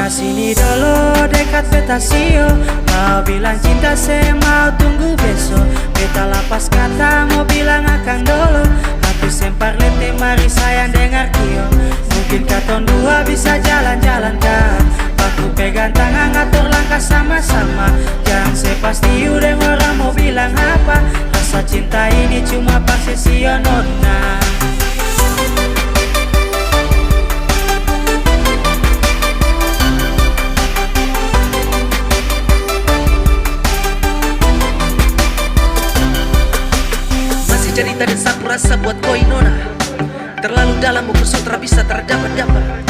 Nona sini dulu dekat petasio, mau bilang cinta saya mau tunggu besok. Beta lapas kata mau bilang akan dulu, hati sempar lente mari sayang dengar kio. Mungkin katon dua bisa jalan-jalan kan, aku pegang tangan ngatur langkah sama-sama. Jangan sepasti udah orang mau bilang apa, rasa cinta ini cuma pasesio nona. Cerita dan sapu rasa buat koi nona, terlalu dalam buku sutra bisa terdapat-dapat.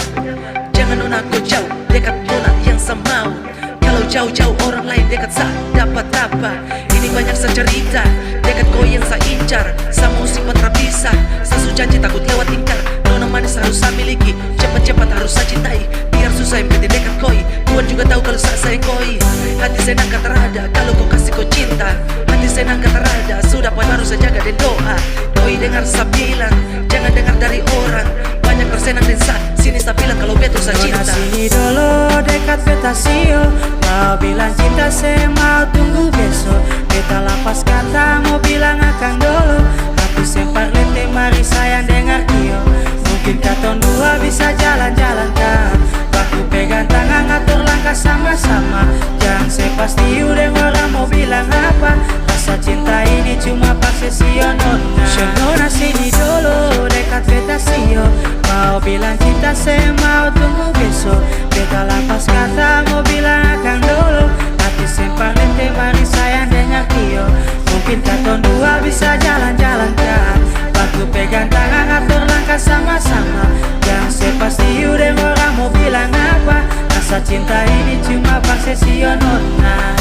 Jangan nona kau jauh, dekat nona yang sama. Kalau jauh-jauh orang lain dekat sa dapat apa. Ini banyak secerita, dekat koi yang sa incar. Sama sifat terpisah, sa janji takut lewat ingkar. Nona manis harus sa miliki, cepat-cepat harus sa cintai. Biar susah yang penting dekat koi, Tuhan juga tahu kalau sa sayang koi. Hati senang kata terada, kalau kau kasih kau cinta. Hati senang kata terada, sudah baru saya jaga dan doa. Koi dengar sa bilang, jangan dengar dari orang. Banyak tersenang dan sa, sini sa bilang kalau betul sa cinta. Nona sini dulu dekat petasio, mau bilang cinta saya mau tunggu besok. Beta lapas kata mau bilang akan dulu, hati sempat lente mari sayang dengar kio. Mungkin katon dua bisa jalan-jalan kan, aku pegang tangan ngatur langkah sama-sama. Jangan sepasti udah orang mau bilang apa, rasa cinta ini cuma pasesio nona. Nona sini dulu dekat petasio, mau bilang cinta saya mau tunggu besok. Beta lapas kata mau bilang akan dulu, hati sempat lente mari sayang dengar kio. Mungkin katon dua bisa jalan-jalan kan, aku pegang tangan ngatur langkah sama-sama. Jangan sepasti udah orang mau bilang apa, rasa cinta ini cuma pasesio nona.